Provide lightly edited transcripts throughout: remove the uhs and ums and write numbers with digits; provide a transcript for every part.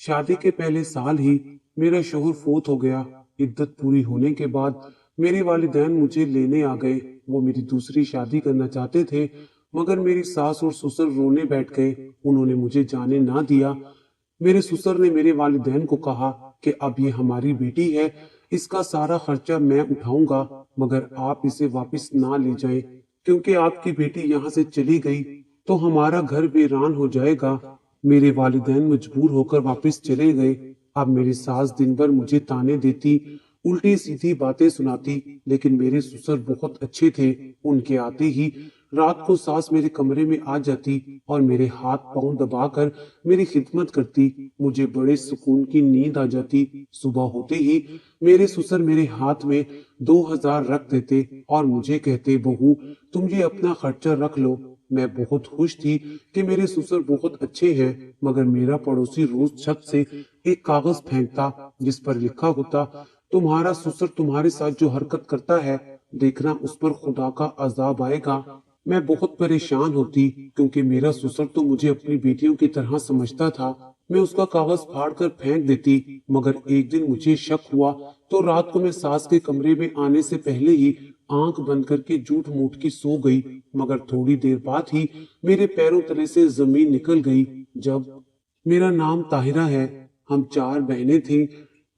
शादी के पहले साल ही मेरा शोहर फोत हो गया। इद्दत पूरी होने के बाद मेरे वालिदैन मुझे लेने आ गए। वो मेरी दूसरी शादी करना चाहते थे, मगर मेरी सास और ससुर रोने बैठ गए। उन्होंने मुझे जाने ना दिया। मेरे ससुर ने मेरे वालिदैन को कहा कि अब ये हमारी बेटी है, इसका सारा खर्चा मैं उठाऊंगा, मगर आप इसे वापस ना ले जाएं, क्योंकि आपकी बेटी यहाँ से चली गई तो हमारा घर वीरान हो जाएगा। मेरे वालिदैन मजबूर होकर वापस चले गए। अब मेरी सास दिन भर मुझे ताने देती, उल्टी सीधी बातें सुनाती, लेकिन मेरे ससुर बहुत अच्छे थे। उनके आते ही रात को सास मेरे कमरे में आ जाती और मेरे हाथ पांव दबाकर मेरी खिदमत करती। मुझे बड़े सुकून की नींद आ जाती। सुबह होते ही मेरे ससुर मेरे हाथ में 2000 रख देते और मुझे कहते, बहू तुम ये अपना खर्चा रख लो। मैं बहुत खुश थी कि मेरे ससुर बहुत अच्छे हैं, मगर मेरा पड़ोसी रोज छत से एक कागज फेंकता जिस पर लिखा होता, तुम्हारा ससुर तुम्हारे साथ जो हरकत करता है, देखना उस पर खुदा का अजाब आएगा। मैं बहुत परेशान होती, क्योंकि मेरा ससुर तो मुझे अपनी बेटियों की तरह समझता था। मैं उसका कागज फाड़ कर फेंक देती, मगर एक दिन मुझे शक हुआ तो रात को मैं सास के कमरे में आने से पहले ही आंख बंद करके झूठ मूठ की सो गई। मगर थोड़ी देर बाद ही मेरे पैरों तले से जमीन निकल गई। जब मेरा नाम ताहिरा है, हम 4 बहनें थीं।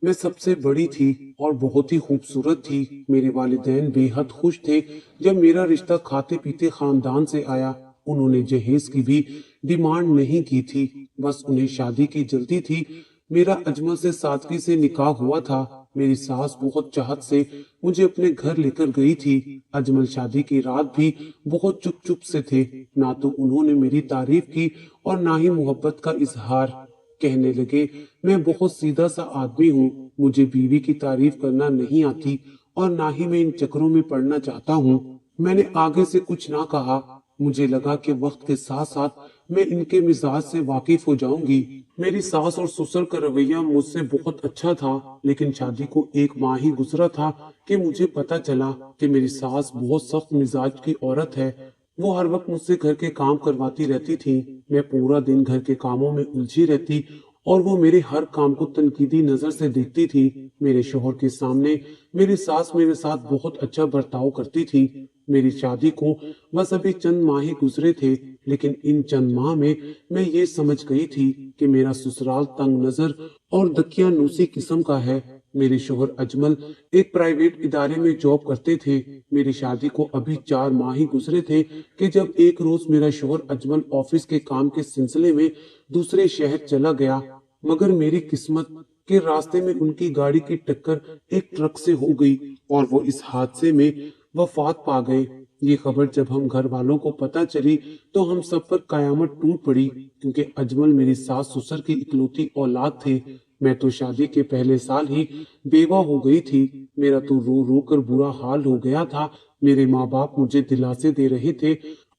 मैं सबसे बड़ी थी और बहुत ही खूबसूरत थी। मेरे वालिदैन बेहद खुश थे जब मेरा रिश्ता खाते पीते खानदान से आया। उन्होंने जहेज की भी डिमांड नहीं की थी, बस उन्हें शादी की जल्दी थी। मेरा अजमल से सादगी से निकाह हुआ था। मेरी सास बहुत चाहत से मुझे अपने घर लेकर गई थी। अजमल शादी की रात भी बहुत चुप चुप से थे। ना तो उन्होंने मेरी तारीफ की और ना ही मोहब्बत का इजहार। कहने लगे, मैं बहुत सीधा सा आदमी हूँ, मुझे बीवी की तारीफ करना नहीं आती और ना ही मैं इन चक्करों में पड़ना चाहता हूँ। मैंने आगे से कुछ ना कहा। मुझे लगा कि वक्त के साथ साथ मैं इनके मिजाज से वाकिफ हो जाऊंगी। मेरी सास और ससुर का रवैया मुझसे बहुत अच्छा था, लेकिन शादी को 1 माह ही गुजरा था कि मुझे पता चला कि मेरी सास बहुत सख्त मिजाज की औरत है। वो हर वक्त मुझसे घर के काम करवाती रहती थी। मैं पूरा दिन घर के कामों में उलझी रहती और वो मेरे हर काम को तनकीदी नजर से देखती थी। मेरे शोहर के सामने मेरी सास मेरे साथ बहुत अच्छा बर्ताव करती थी। मेरी शादी को बस अभी चंद माह ही गुजरे थे, लेकिन इन चंद माह में मैं ये समझ गई थी कि मेरा ससुराल तंग नजर और दकियानूसी किस्म का है। मेरे शोहर अजमल एक प्राइवेट इदारे में जॉब करते थे। मेरी शादी को अभी 4 माह ही गुजरे थे कि जब एक रोज मेरा शोहर अजमल ऑफिस के काम के सिलसिले में दूसरे शहर चला गया, मगर मेरी किस्मत के रास्ते में उनकी गाड़ी की टक्कर एक ट्रक से हो गई और वो इस हादसे में वफात पा गए। ये खबर जब हम घर वालों को पता चली तो हम सब पर कयामत टूट पड़ी, क्योंकि अजमल मेरी सास ससुर की इकलौती औलाद थे। मैं तो शादी के पहले साल ही बेवा हो गई थी। मेरा तो रो रो कर बुरा हाल हो गया था। मेरे माँ बाप मुझे दिलासे दे रहे थे।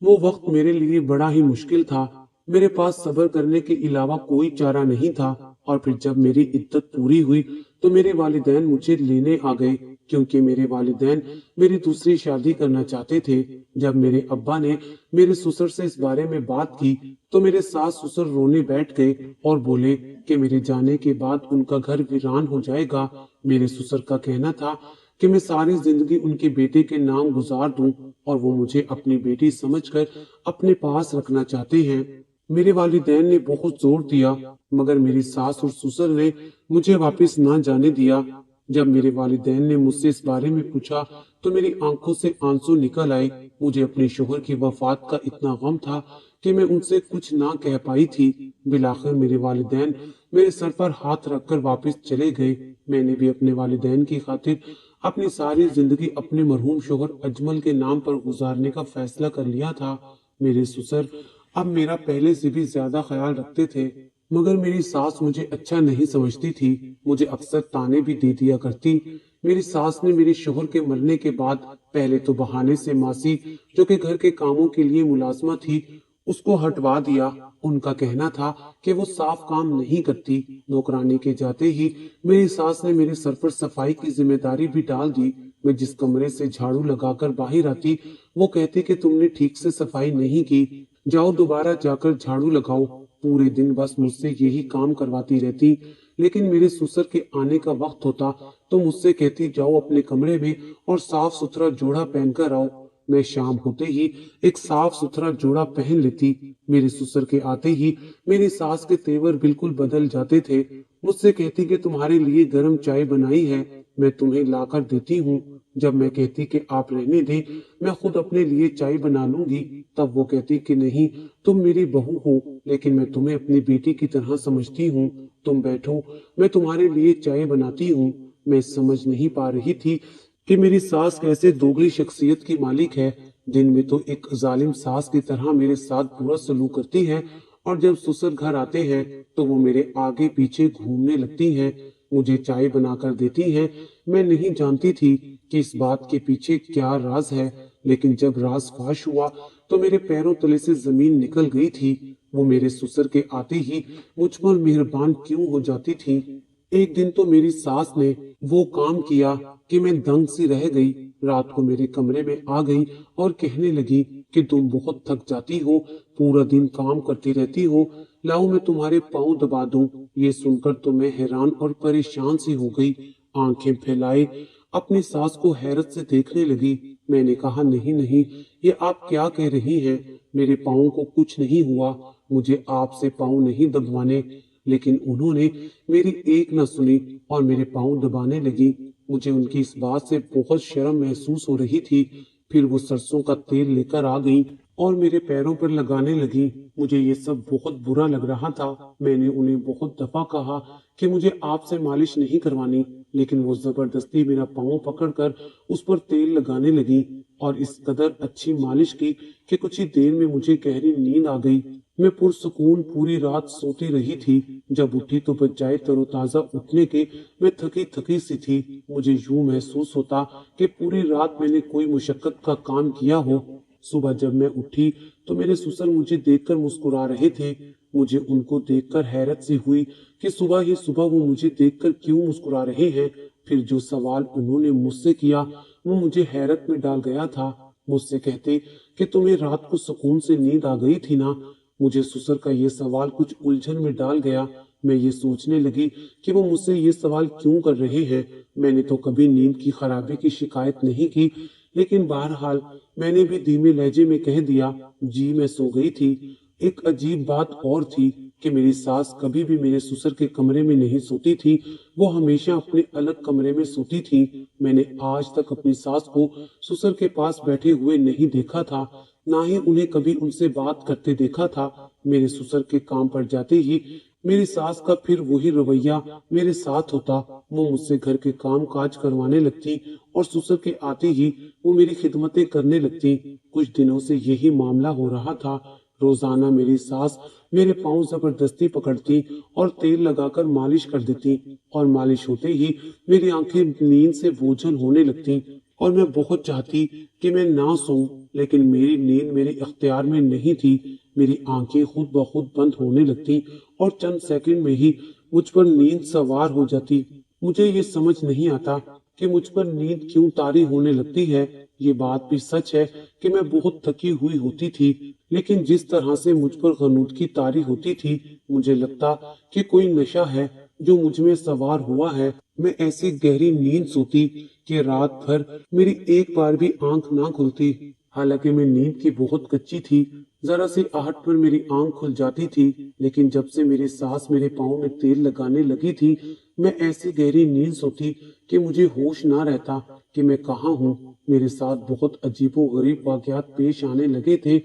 वो वक्त मेरे लिए बड़ा ही मुश्किल था। मेरे पास सब्र करने के अलावा कोई चारा नहीं था। और फिर जब मेरी इद्दत पूरी हुई तो मेरे वालिदैन मुझे लेने आ गए, क्योंकि मेरे वालिदैन मेरी दूसरी शादी करना चाहते थे। जब मेरे अब्बा ने मेरे ससुर से इस बारे में बात की तो मेरे सास ससुर रोने बैठ गए और बोले कि मेरे जाने के बाद उनका घर वीरान हो जाएगा। मेरे ससुर का कहना था कि मैं सारी जिंदगी उनके बेटे के नाम गुजार दूं और वो मुझे अपनी बेटी समझकर अपने पास रखना चाहते हैं। मेरे वालिदैन ने बहुत जोर दिया, मगर मेरी सास और ससुर ने मुझे वापस ना जाने दिया। जब मेरे वालिदैन ने मुझसे इस बारे में पूछा तो मेरी आंखों से आंसू निकल आए। मुझे अपने शोहर की वफात का इतना गम था कि मैं उनसे कुछ ना कह पाई थी। बिलाखिर मेरे वालिदैन मेरे सर पर हाथ रखकर वापस चले गए। मैंने भी अपने वालिदैन की खातिर अपनी सारी जिंदगी अपने मरहूम शोहर अजमल के नाम पर गुजारने का फैसला कर लिया था। मेरे ससुर अब मेरा पहले से भी ज्यादा ख्याल रखते थे, मगर मेरी सास मुझे अच्छा नहीं समझती थी। मुझे अक्सर ताने भी दे दिया करती। मेरी सास ने मेरे शोहर के मरने के बाद पहले तो बहाने से मासी, जो कि घर के कामों के लिए मुलाजमा थी, उसको हटवा दिया। उनका कहना था कि वो साफ काम नहीं करती। नौकरानी के जाते ही मेरी सास ने मेरे सर पर सफाई की जिम्मेदारी भी डाल दी। मैं जिस कमरे से झाड़ू लगाकर बाहर आती, वो कहते कि तुमने ठीक से सफाई नहीं की, जाओ दोबारा जाकर झाड़ू लगाओ। पूरे दिन बस मुझसे यही काम करवाती रहती। लेकिन मेरे ससुर के आने का वक्त होता तो मुझसे कहती, जाओ अपने कमरे में और साफ सुथरा जोड़ा पहनकर आओ। मैं शाम होते ही एक साफ सुथरा जोड़ा पहन लेती। मेरे ससुर के आते ही मेरी सास के तेवर बिल्कुल बदल जाते थे। मुझसे कहती कि तुम्हारे लिए गर्म चाय बनाई है, मैं तुम्हें लाकर देती हूँ। जब मैं कहती कि आप रहने दें, मैं खुद अपने लिए चाय बना लूंगी, तब वो कहती कि नहीं, तुम मेरी बहू हो, लेकिन मैं तुम्हें अपनी बेटी की तरह समझती हूँ। तुम बैठो, मैं तुम्हारे लिए चाय बनाती हूँ। मैं समझ नहीं पा रही थी कि मेरी सास कैसे दोगली शख्सियत की मालिक है। दिन में तो एक जालिम सास की तरह मेरे साथ बुरा सलूक करती है, और जब ससुर घर आते हैं तो वो मेरे आगे पीछे घूमने लगती हैं, मुझे चाय बनाकर देती हैं। मैं नहीं जानती थी कि इस बात के पीछे क्या राज है, लेकिन जब राज फाश हुआ तो मेरे पैरों तले से जमीन निकल गई थी। वो मेरे ससुर के आते ही मुझ पर मेहरबान क्यों हो जाती थी। एक दिन तो मेरी सास ने वो काम किया कि मैं दंग सी रह गई। रात को मेरे कमरे में आ गई और कहने लगी कि तुम बहुत थक जाती हो, पूरा दिन काम करती रहती हो, लाओ मैं तुम्हारे पाँव दबा दूं। ये सुनकर तो मैं हैरान और परेशान सी हो गई। आंखें फैलाए अपनी सास को हैरत से देखने लगी। मैंने कहा, नहीं नहीं, ये आप क्या कह रही हैं? मेरे पाँव को कुछ नहीं हुआ, मुझे आपसे पाँव नहीं दबवाने। लेकिन उन्होंने मेरी एक न सुनी और मेरे पाँव दबाने लगी। मुझे उनकी इस बात से बहुत शर्म महसूस हो रही थी। फिर वो सरसों का तेल लेकर आ गई और मेरे पैरों पर लगाने लगी। मुझे ये सब बहुत बुरा लग रहा था। मैंने उन्हें बहुत दफा कहा कि मुझे आपसे मालिश नहीं करवानी, लेकिन वो जबरदस्ती मेरा पाँव पकड़कर उस पर तेल लगाने लगी और इस कदर अच्छी मालिश की कि कुछ ही देर में मुझे गहरी नींद आ गई। मैं पुरसुकून पूरी रात सोती रही थी। जब उठी तो बजाय तरोताजा उठने के मैं थकी थकी सी थी। मुझे यूं महसूस होता कि पूरी रात मैंने कोई मुशक्कत का काम किया हो। सुबह जब मैं उठी तो मेरे ससुर मुझे देखकर मुस्कुरा रहे थे। मुझे उनको देखकर हैरत सी हुई कि सुबह ही सुबह वो मुझे देखकर क्यों मुस्कुरा रहे हैं। फिर जो सवाल उन्होंने मुझसे किया वो मुझे हैरत में डाल गया था। मुझसे कहते कि तुम्हें रात को सुकून से नींद आ गई थी ना। मुझे ससुर का ये सवाल कुछ उलझन में डाल गया। मैं ये सोचने लगी कि वो मुझसे ये सवाल क्यों कर रहे हैं। मैंने तो कभी नींद की खराबी की शिकायत नहीं की, लेकिन बहरहाल मैंने भी धीमे लहजे में कह दिया, जी मैं सो गई थी। एक अजीब बात और थी कि मेरी सास कभी भी मेरे ससुर के कमरे में नहीं सोती थी, वो हमेशा अपने अलग कमरे में सोती थी। मैंने आज तक अपनी सास को ससुर के पास बैठे हुए नहीं देखा था, ना ही उन्हें कभी उनसे बात करते देखा था। मेरे ससुर के काम पर जाते ही मेरी सास का फिर वही रवैया मेरे साथ होता। वो मुझसे घर के काम काज करवाने लगती और ससुर के आते ही वो मेरी खिदमतें करने लगती। कुछ दिनों से यही मामला हो रहा था। रोजाना मेरी सास मेरे पाँव जबरदस्ती पकड़ती और तेल लगाकर मालिश कर देती, और मालिश होते ही मेरी आंखें नींद से बोझल होने लगती और मैं बहुत चाहती कि मैं ना सोऊं, लेकिन मेरी नींद मेरे इख्तियार में नहीं थी। मेरी आंखें खुद ब खुद बंद होने लगती और चंद सेकंड में ही मुझ पर नींद सवार हो जाती। मुझे ये समझ नहीं आता कि मुझ पर नींद क्यों तारी होने लगती है। ये बात भी सच है कि मैं बहुत थकी हुई होती थी, लेकिन जिस तरह से मुझ पर गनूदगी तारी होती थी, मुझे लगता कि कोई नशा है जो मुझ में सवार हुआ है। मैं ऐसी गहरी नींद सोती कि रात भर मेरी एक बार भी आंख ना खुलती। हालांकि मैं नींद की बहुत कच्ची थी, जरा सी आहट पर मेरी आंख खुल जाती थी। लेकिन जब से मेरी सास मेरे पाँव में तेल लगाने लगी थी, मैं ऐसी गहरी नींद सोती कि मुझे होश ना रहता कि मैं कहाँ हूँ। मेरे साथ बहुत अजीबोगरीब वाकयात पेश आने लगे थे।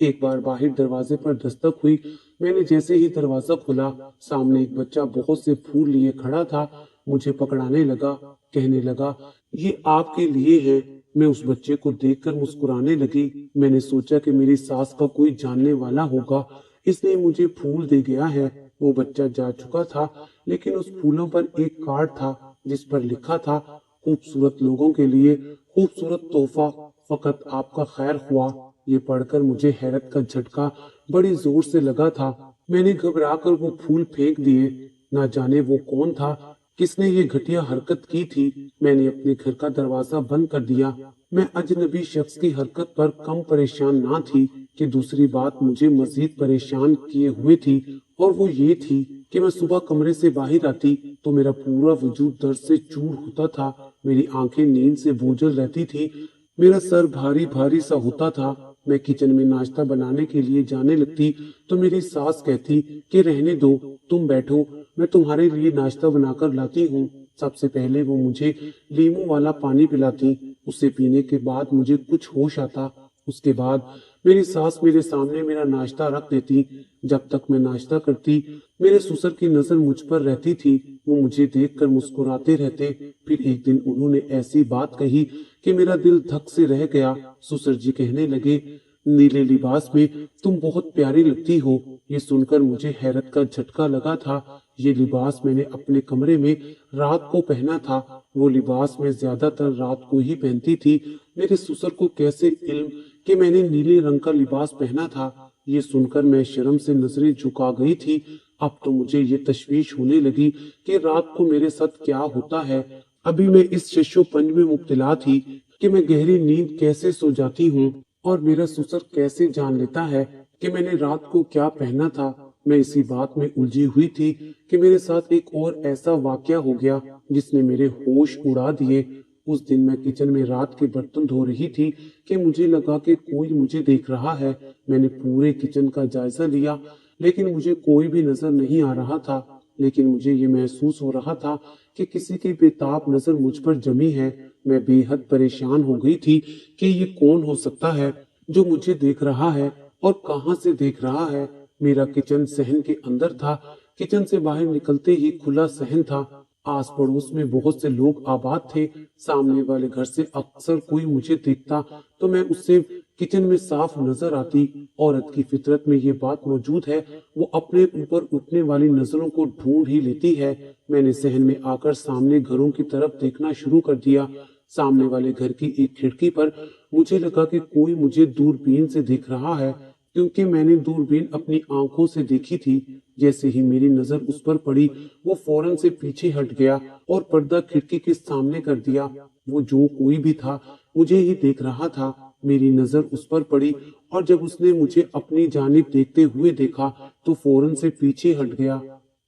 एक बार बाहर दरवाजे पर दस्तक हुई। मैंने जैसे ही दरवाजा खोला, सामने एक बच्चा बहुत से फूल लिए खड़ा था। मुझे पकड़ाने लगा, कहने लगा, ये आपके लिए है। मैं उस बच्चे को देखकर मुस्कुराने लगी। मैंने सोचा कि मेरी सास का कोई जानने वाला होगा, इसलिए मुझे फूल दे गया है। वो बच्चा जा चुका था, लेकिन उस फूलों पर एक कार्ड था जिस पर लिखा था, खूबसूरत लोगों के लिए खूबसूरत तोहफा, फकत आपका खैर ख्वाह। ये पढ़कर मुझे हैरत का झटका बड़ी जोर से लगा था। मैंने घबराकर वो फूल फेंक दिए। ना जाने वो कौन था, किसने ये घटिया हरकत की थी। मैंने अपने घर का दरवाजा बंद कर दिया। मैं अजनबी शख्स की हरकत पर कम परेशान ना थी कि दूसरी बात मुझे मजीद परेशान किए हुए थी, और वो ये थी कि मैं सुबह कमरे से बाहर आती तो मेरा पूरा वजूद दर्द से चूर होता था। मेरी आंखें नींद से बोझल रहती थी, मेरा सर भारी भारी सा होता था। मैं किचन में नाश्ता बनाने के लिए जाने लगती तो मेरी सास कहती कि रहने दो, तुम बैठो, मैं तुम्हारे लिए नाश्ता बनाकर लाती हूँ। सबसे पहले वो मुझे लीमू वाला पानी पिलाती, उसे पीने के बाद मुझे कुछ होश आता। उसके बाद मेरी सास मेरे सामने मेरा नाश्ता रख देती। जब तक मैं नाश्ता करती मेरे ससुर की नजर मुझ पर रहती थी। वो मुझे देखकर मुस्कुराते रहते। फिर एक दिन उन्होंने ऐसी बात कही कि मेरा दिल धक से रह गया। ससुर जी कहने लगे, नीले लिबास में तुम बहुत प्यारी लगती हो। ये सुनकर मुझे हैरत का झटका लगा था। ये लिबास मैंने अपने कमरे में रात को पहना था। वो लिबास मैं ज्यादातर रात को ही पहनती थी। मेरे ससुर को कैसे इल्म कि मैंने नीले रंग का लिबास पहना था। ये सुनकर मैं शर्म से नजरें झुका गई थी। अब तो मुझे ये तशवीश होने लगी कि रात को मेरे साथ क्या होता है। अभी मैं इस शशोपंज में मुब्तला थी कि मैं गहरी नींद कैसे सो जाती हूँ और मेरा ससुर कैसे जान लेता है कि मैंने रात को क्या पहना था। मैं इसी बात में उलझी हुई थी कि मेरे साथ एक और ऐसा वाकया हो गया जिसने मेरे होश उड़ा दिए। उस दिन मैं किचन में रात के बर्तन धो रही थी कि मुझे लगा कि कोई मुझे देख रहा है। मैंने पूरे किचन का जायजा लिया लेकिन मुझे कोई भी नजर नहीं आ रहा था। लेकिन मुझे ये महसूस हो रहा था कि किसी की बेताब नजर मुझ पर जमी है। मैं बेहद परेशान हो गई थी कि ये कौन हो सकता है जो मुझे देख रहा है और कहां से देख रहा है। मेरा किचन सहन के अंदर था। किचन से बाहर निकलते ही खुला सहन था। आस पड़ोस में बहुत से लोग आबाद थे। सामने वाले घर से अक्सर कोई मुझे देखता तो मैं उससे किचन में साफ नजर आती। औरत की फितरत में ये बात मौजूद है, वो अपने ऊपर उठने वाली नजरों को ढूंढ ही लेती है। मैंने सहन में आकर सामने घरों की तरफ देखना शुरू कर दिया। सामने वाले घर की एक खिड़की पर मुझे लगा कि कोई मुझे दूरबीन से देख रहा है, क्योंकि मैंने दूरबीन अपनी आंखों से देखी थी। जैसे ही मेरी नजर उस पर पड़ी वो फौरन से पीछे हट गया और पर्दा खिड़की के सामने कर दिया। वो जो कोई भी था मुझे ही देख रहा था। मेरी नजर उस पर पड़ी और जब उसने मुझे अपनी जानिब देखते हुए देखा तो फौरन से पीछे हट गया।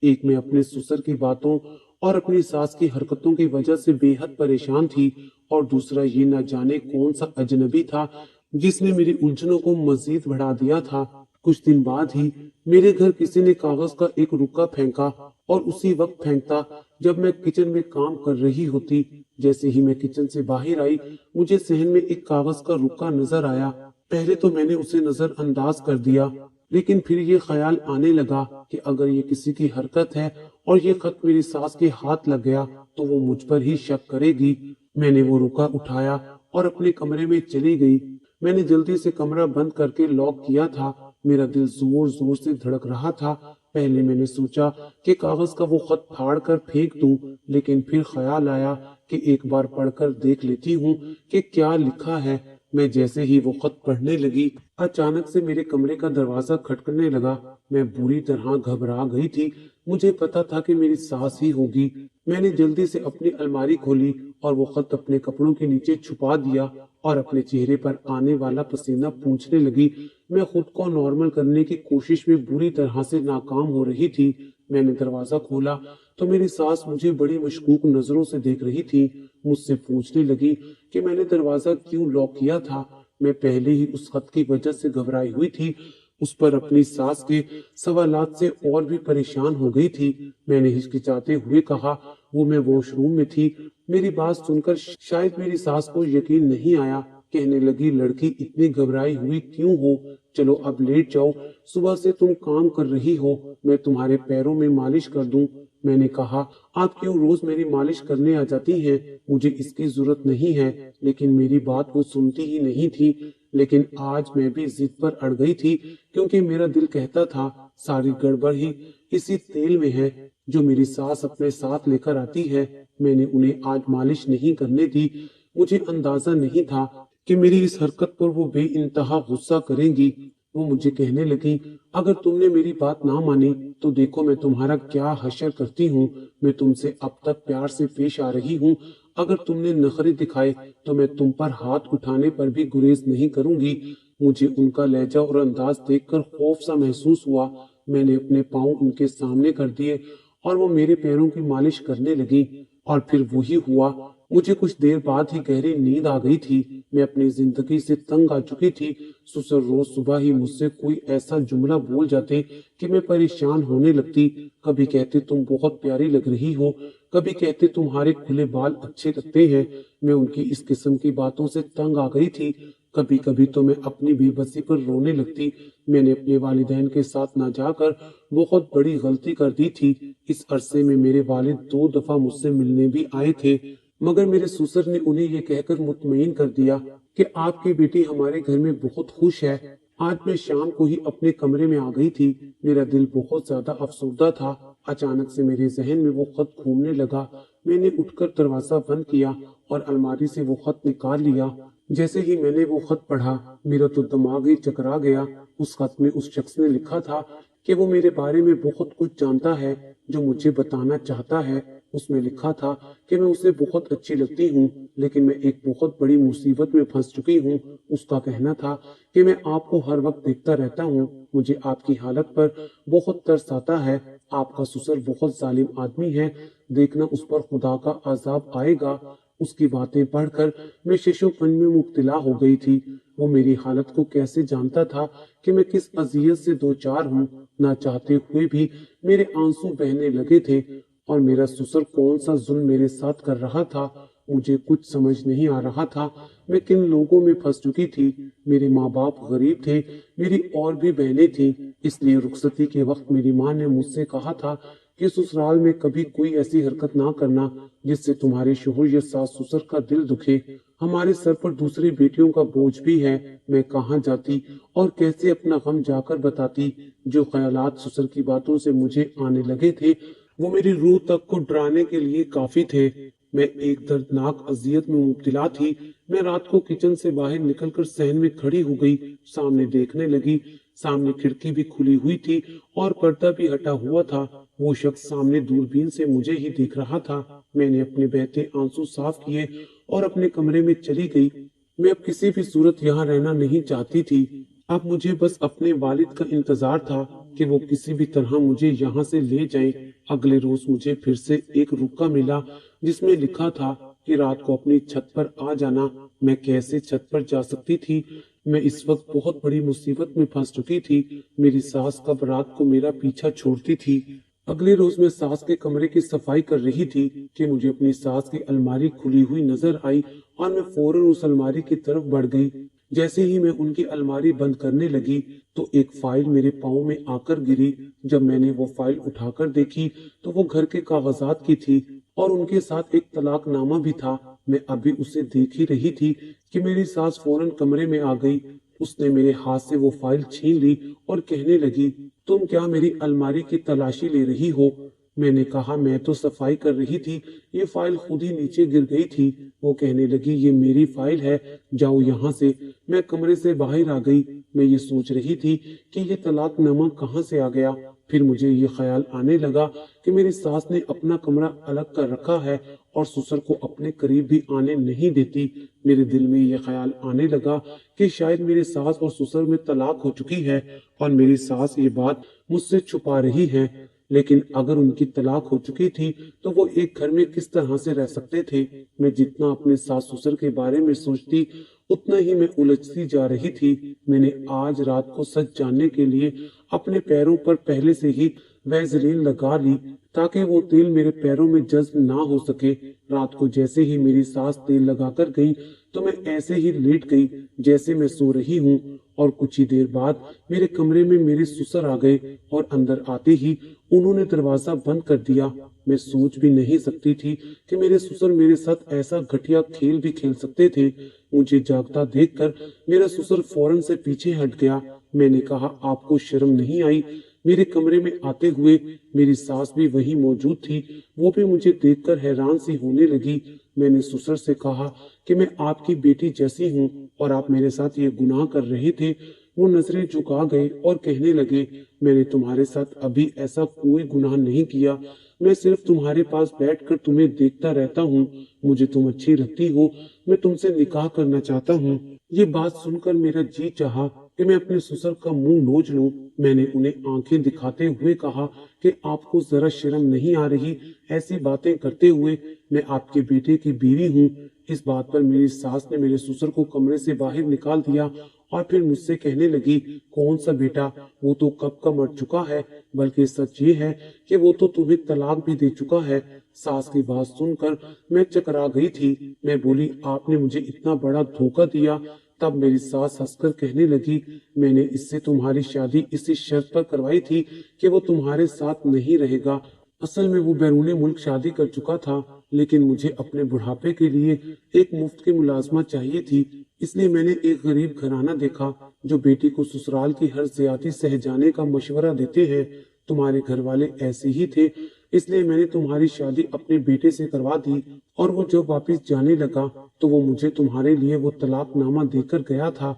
एक मैं अपने ससुर की बातों और अपनी सास की हरकतों की वजह से बेहद परेशान थी और दूसरा ये न जाने कौन सा अजनबी था जिसने मेरी उलझनों को मजीद बढ़ा दिया था। कुछ दिन बाद ही मेरे घर किसी ने कागज का एक रुक्का फेंका और उसी वक्त फेंकता जब मैं किचन में काम कर रही होती। जैसे ही मैं किचन से बाहर आई मुझे सहन में एक कागज का रुक्का नजर आया। पहले तो मैंने उसे नजरअंदाज कर दिया, लेकिन फिर ये ख्याल आने लगा कि अगर ये किसी की हरकत है और ये खत मेरी सास के हाथ लग गया तो वो मुझ पर ही शक करेगी। मैंने वो रुका उठाया और अपने कमरे में चली गई। मैंने जल्दी से कमरा बंद करके लॉक किया था। मेरा दिल जोर जोर से धड़क रहा था। पहले मैंने सोचा कि कागज का वो खत फाड़ कर फेंक दूं, लेकिन फिर ख्याल आया कि एक बार पढ़कर देख लेती हूँ कि क्या लिखा है। मैं जैसे ही वो खत पढ़ने लगी अचानक से मेरे कमरे का दरवाजा खटकने लगा। मैं बुरी तरह घबरा गई थी। मुझे पता था कि मेरी सास ही होगी। मैंने जल्दी से अपनी अलमारी खोली और वो खत अपने कपड़ों के नीचे छुपा दिया और अपने चेहरे पर आने वाला पसीना पोंछने लगी। मैं खुद को नॉर्मल करने की कोशिश में बुरी तरह से नाकाम हो रही थी। मैंने दरवाजा खोला तो मेरी सास मुझे बड़ी मशकूक नजरों से देख रही थी। मुझसे पूछने लगी कि मैंने दरवाजा क्यों लॉक किया था। मैं पहले ही उस खत की वजह से घबराई हुई थी। उस पर अपनी सास के सवालात से और भी परेशान हो गई थी। मैंने हिचकिचाते हुए कहा, वो मैं वॉशरूम में थी। मेरी बात सुनकर शायद मेरी सास को यकीन नहीं आया। कहने लगी, लड़की इतनी घबराई हुई क्यों हो? चलो अब लेट जाओ, सुबह से तुम काम कर रही हो, मैं तुम्हारे पैरों में मालिश कर दूं। मैंने कहा, आप क्यों रोज मेरी मालिश करने आ जाती हैं? मुझे इसकी जरूरत नहीं है। लेकिन मेरी बात वो सुनती ही नहीं थी। लेकिन आज मैं भी जिद पर अड़ गई थी, क्योंकि मेरा दिल कहता था सारी गड़बड़ ही इसी तेल में है जो मेरी सास अपने साथ लेकर आती है। मैंने उन्हें आज मालिश नहीं करने दी। मुझे अंदाजा नहीं था कि मेरी इस हरकत पर वो बेइंतहा गुस्सा करेंगी। वो मुझे कहने लगी, अगर तुमने मेरी बात ना मानी तो देखो मैं तुम्हारा क्या हशर करती हूँ। मैं तुमसे अब तक प्यार से पेश आ रही हूँ। अगर तुमने नखरे दिखाए तो मैं तुम पर हाथ उठाने पर भी गुरेज नहीं करूंगी। मुझे उनका लहजा और अंदाज देखकर खौफ सा महसूस हुआ। मैंने अपने पाँव उनके सामने कर दिए और वो मेरे पैरों की मालिश करने लगी। और फिर वही हुआ। मुझे कुछ देर बाद ही गहरी नींद आ गई थी। मैं अपनी जिंदगी से तंग आ चुकी थी। ससुर रोज सुबह ही मुझसे कोई ऐसा जुमला बोल जाते कि मैं परेशान होने लगती। कभी कहते तुम बहुत प्यारी लग रही हो, कभी कहते तुम्हारे खुले बाल अच्छे लगते हैं। मैं उनकी इस किस्म की बातों से तंग आ गई थी। कभी कभी तो मैं अपनी बेबसी पर रोने लगती। मैंने अपने वालिदैन के साथ ना जाकर बहुत बड़ी गलती कर दी थी। इस अरसे में मेरे वालिद 2 दफा मुझसे मिलने भी आए थे, मगर मेरे ससुर ने उन्हें ये कहकर मुतमईन कर दिया कि आपकी बेटी हमारे घर में बहुत खुश है। आज मैं शाम को ही अपने कमरे में आ गई थी। मेरा दिल बहुत ज्यादा अफसरदा था। अचानक से मेरे जहन में वो खत घूमने लगा। मैंने उठकर दरवाजा बंद किया और अलमारी से वो खत निकाल लिया। जैसे ही मैंने वो खत पढ़ा, मेरा तो दिमाग ही चकरा गया। उस खत में उस शख्स ने लिखा था कि वो मेरे बारे में बहुत कुछ जानता है, जो मुझे बताना चाहता है। उसमें लिखा था कि मैं उसे बहुत अच्छी लगती हूँ, लेकिन मैं एक बहुत बड़ी मुसीबत में फंस चुकी हूँ। उसका कहना था कि मैं आपको हर वक्त देखता रहता हूँ, मुझे आपकी हालत पर बहुत तरस आता है। आपका ससुर बहुत जालिम आदमी है, देखना उस पर खुदा का अजाब आएगा। उसकी बातें पढ़कर मैं शिशुपन में मुब्तला हो गई थी। वो मेरी हालत को कैसे जानता था कि मैं किस अजियत से दो चार हूँ। ना चाहते हुए भी मेरे आंसू बहने लगे थे। और मेरा ससुर कौन सा जुल्म मेरे साथ कर रहा था, मुझे कुछ समझ नहीं आ रहा था। मैं किन लोगों में फंस चुकी थी। मेरे माँ बाप गरीब थे, मेरी और भी बहनें थीं। इसलिए रुखसती के वक्त मेरी माँ ने मुझसे कहा था कि ससुराल में कभी कोई ऐसी हरकत ना करना जिससे तुम्हारे शोहर या सास ससुर का दिल दुखे। हमारे सर पर दूसरी बेटियों का बोझ भी है। मैं कहाँ जाती और कैसे अपना गम जाकर बताती। जो ख्यालात ससुर की बातों से मुझे आने लगे थे, वो मेरी रूह तक को डराने के लिए काफी थे। मैं एक दर्दनाक अजियत में मुब्तला थी। मैं रात को किचन से बाहर निकलकर सहन में खड़ी हो गई, सामने देखने लगी। सामने खिड़की भी खुली हुई थी और पर्दा भी हटा हुआ था। वो शख्स सामने दूरबीन से मुझे ही देख रहा था। मैंने अपने बहते आंसू साफ किए और अपने कमरे में चली गई। मैं अब किसी भी सूरत यहाँ रहना नहीं चाहती थी। अब मुझे बस अपने वालिद का इंतजार था कि वो किसी भी तरह मुझे यहाँ से ले जाएं। अगले रोज मुझे फिर से एक रुका मिला जिसमें लिखा था कि रात को अपनी छत पर आ जाना। मैं कैसे छत पर जा सकती थी। मैं इस वक्त बहुत बड़ी मुसीबत में फंस चुकी थी। मेरी सास कब रात को मेरा पीछा छोड़ती थी। अगले रोज मैं सास के कमरे की सफाई कर रही थी कि मुझे अपनी सास की अलमारी खुली हुई नजर आई और मैं फौरन उस अलमारी की तरफ बढ़ गई। जैसे ही मैं उनकी अलमारी बंद करने लगी तो एक फाइल मेरे पाँव में आकर गिरी। जब मैंने वो फाइल उठाकर देखी तो वो घर के कागजात की थी और उनके साथ एक तलाकनामा भी था। मैं अभी उसे देख ही रही थी कि मेरी सास फौरन कमरे में आ गई। उसने मेरे हाथ से वो फाइल छीन ली और कहने लगी, तुम क्या मेरी अलमारी की तलाशी ले रही हो? मैंने कहा, मैं तो सफाई कर रही थी, ये फाइल खुद ही नीचे गिर गई थी। वो कहने लगी, ये मेरी फाइल है, जाओ यहाँ से। मैं कमरे से बाहर आ गई। मैं ये सोच रही थी कि ये तलाकनामा कहाँ से आ गया। फिर मुझे ये ख्याल आने लगा कि मेरी सास ने अपना कमरा अलग कर रखा है और ससुर को अपने करीब भी आने नहीं देती। मेरे दिल में ये ख्याल आने लगा कि शायद मेरी सास और ससुर में तलाक हो चुकी है और मेरी सास ये बात मुझसे छुपा रही है। लेकिन अगर उनकी तलाक हो चुकी थी तो वो एक घर में किस तरह से रह सकते थे। मैं जितना अपने सास ससुर के बारे में सोचती उतना ही मैं उलझती जा रही थी। मैंने आज रात को सच जानने के लिए अपने पैरों पर पहले से ही वैसलीन लगा ली ताकि वो तेल मेरे पैरों में जज्ब ना हो सके। रात को जैसे ही मेरी सास तेल लगाकर गई तो मैं ऐसे ही लेट गई जैसे मैं सो रही हूँ। और कुछ ही देर बाद मेरे कमरे में मेरे ससुर आ गए और अंदर आते ही उन्होंने दरवाजा बंद कर दिया। मैं सोच भी नहीं सकती थी कि मेरे ससुर मेरे साथ ऐसा घटिया खेल भी खेल सकते थे। मुझे जागता देखकर मेरा ससुर फौरन से पीछे हट गया। मैंने कहा, आपको शर्म नहीं आई? मेरे कमरे में आते हुए मेरी सास भी वही मौजूद थी। वो भी मुझे देखकर हैरान सी होने लगी। मैंने ससुर से कहा कि मैं आपकी बेटी जैसी हूँ और आप मेरे साथ ये गुनाह कर रहे थे। वो नजरें झुका गए और कहने लगे, मैंने तुम्हारे साथ अभी ऐसा कोई गुनाह नहीं किया। मैं सिर्फ तुम्हारे पास बैठकर तुम्हें देखता रहता हूँ। मुझे तुम अच्छी लगती हो, मैं तुमसे निकाह करना चाहता हूँ। ये बात सुनकर मेरा जी चाहा कि मैं अपने ससुर का मुंह नोच लूं। मैंने उन्हें आंखें दिखाते हुए कहा कि आपको जरा शर्म नहीं आ रही ऐसी बातें करते हुए? मैं आपके बेटे की बीवी हूँ। इस बात पर मेरी सास ने मेरे ससुर को कमरे से बाहर निकाल दिया और फिर मुझसे कहने लगी, कौन सा बेटा, वो तो कब का मर चुका है, बल्कि सच ये है कि वो तो तुम्हें तलाक भी दे चुका है। सास की बात सुनकर मैं चकरा गई थी। मैं बोली, आपने मुझे इतना बड़ा धोखा दिया। तब मेरी सास हंसकर कहने लगी, मैंने इससे तुम्हारी शादी इसी शर्त पर करवाई थी कि वो तुम्हारे साथ नहीं रहेगा। असल में वो बैरून मुल्क शादी कर चुका था, लेकिन मुझे अपने बुढ़ापे के लिए एक मुफ्त की मुलाजमत चाहिए थी। इसलिए मैंने एक गरीब घराना देखा जो बेटी को ससुराल की हर ज्यादती सह जाने का मशवरा देते हैं। तुम्हारे घर वाले ऐसे ही थे, इसलिए मैंने तुम्हारी शादी अपने बेटे से करवा दी। और वो जब वापस जाने लगा तो वो मुझे तुम्हारे लिए वो तलाकनामा देकर गया था।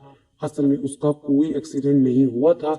असल में उसका कोई एक्सीडेंट नहीं हुआ था,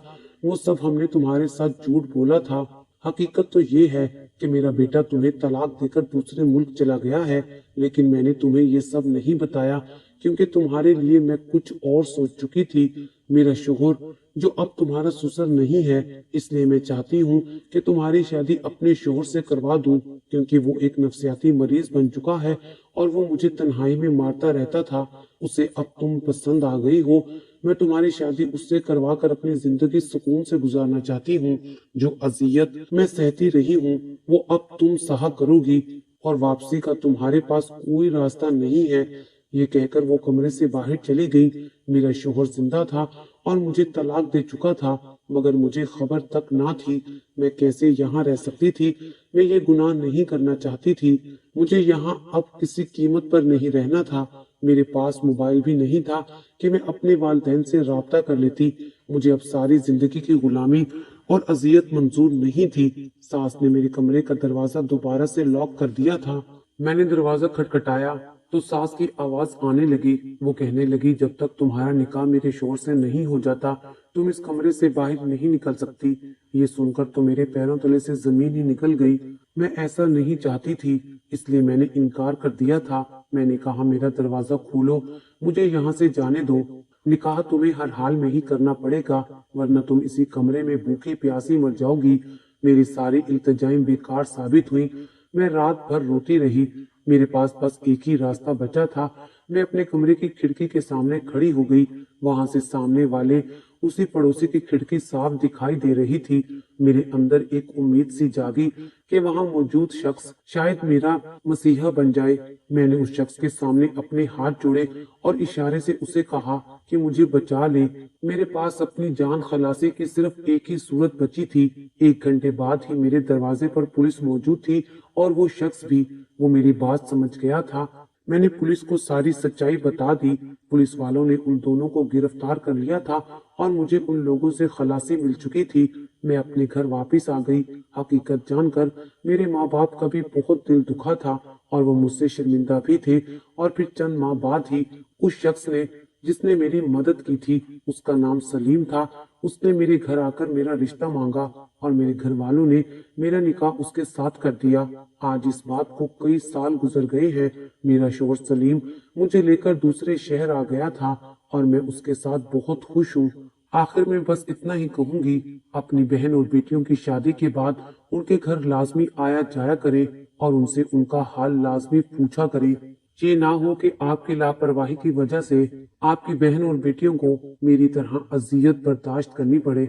वो सब हमने तुम्हारे साथ झूठ बोला था। हकीकत तो ये है कि मेरा बेटा तुम्हें तलाक देकर दूसरे मुल्क चला गया है, लेकिन मैंने तुम्हें ये सब नहीं बताया क्योंकि तुम्हारे लिए मैं कुछ और सोच चुकी थी। मेरा शोहर जो अब तुम्हारा ससुर नहीं है, इसलिए मैं चाहती हूँ कि तुम्हारी शादी अपने शोहर से करवा दूं, क्योंकि वो एक नफसियाती मरीज बन चुका है और वो मुझे तन्हाई में मारता रहता था। उसे अब तुम पसंद आ गई हो। मैं तुम्हारी शादी उससे करवा कर अपनी जिंदगी सुकून से गुजारना चाहती हूँ। जो अजियत मैं सहती रही हूँ वो अब तुम सहा करोगी और वापसी का तुम्हारे पास कोई रास्ता नहीं है। ये कहकर वो कमरे से बाहर चली गई। मेरा शोहर जिंदा था और मुझे तलाक दे चुका था, मगर मुझे खबर तक ना थी। मैं कैसे यहाँ रह सकती थी? मैं ये गुनाह नहीं करना चाहती थी। मुझे यहाँ अब किसी कीमत पर नहीं रहना था। मेरे पास मोबाइल भी नहीं था कि मैं अपने वालिदैन से राब्ता कर लेती। मुझे अब सारी जिंदगी की गुलामी और अजियत मंजूर नहीं थी। सास ने मेरे कमरे का दरवाजा दोबारा से लॉक कर दिया था। मैंने दरवाजा खटखटाया तो सास की आवाज आने लगी। वो कहने लगी, जब तक तुम्हारा निकाह मेरे शोहर से नहीं हो जाता तुम इस कमरे से बाहर नहीं निकल सकती। ये सुनकर तो मेरे पैरों तले से जमीन ही निकल गई। मैं ऐसा नहीं चाहती थी, इसलिए मैंने इनकार कर दिया था। मैंने कहा, मेरा दरवाजा खोलो, मुझे यहाँ से जाने दो। निकाह तुम्हें हर हाल में ही करना पड़ेगा, वरना तुम इसी कमरे में भूखी प्यासी मर जाओगी। मेरी सारी इल्तिजाएं बेकार साबित हुई। मैं रात भर रोती रही। मेरे पास बस एक ही रास्ता बचा था। मैं अपने कमरे की खिड़की के सामने खड़ी हो गई। वहां से सामने वाले उसी पड़ोसी की खिड़की साफ दिखाई दे रही थी। मेरे अंदर एक उम्मीद सी जागी कि वहां मौजूद शख्स शायद मेरा मसीहा बन जाए। मैंने उस शख्स के सामने अपने हाथ जोड़े और इशारे से उसे कहा कि मुझे बचा ले। मेरे पास अपनी जान खलासी की सिर्फ एक ही सूरत बची थी। 1 घंटे बाद ही मेरे दरवाजे पर पुलिस मौजूद थी और वो शख्स भी। वो मेरी बात समझ गया था। मैंने पुलिस को सारी सच्चाई बता दी। पुलिस वालों ने उन दोनों को गिरफ्तार कर लिया था और मुझे उन लोगों से खलासी मिल चुकी थी। मैं अपने घर वापस आ गई। हकीकत जानकर मेरे माँ बाप का भी बहुत दिल दुखा था और वो मुझसे शर्मिंदा भी थे। और फिर चंद माह बाद ही उस शख्स ने जिसने मेरी मदद की थी, उसका नाम सलीम था, उसने मेरे घर आकर मेरा रिश्ता मांगा और मेरे घर वालों ने मेरा निकाह उसके साथ कर दिया। आज इस बात को कई साल गुजर गए हैं। मेरा शोहर सलीम मुझे लेकर दूसरे शहर आ गया था और मैं उसके साथ बहुत खुश हूँ। आखिर में बस इतना ही कहूंगी, अपनी बहन और बेटियों की शादी के बाद उनके घर लाजमी आया जाया करें और उनसे उनका हाल लाजमी पूछा करें। ये ना हो कि आपकी लापरवाही की वजह से आपकी बहन और बेटियों को मेरी तरह अजियत बर्दाश्त करनी पड़े।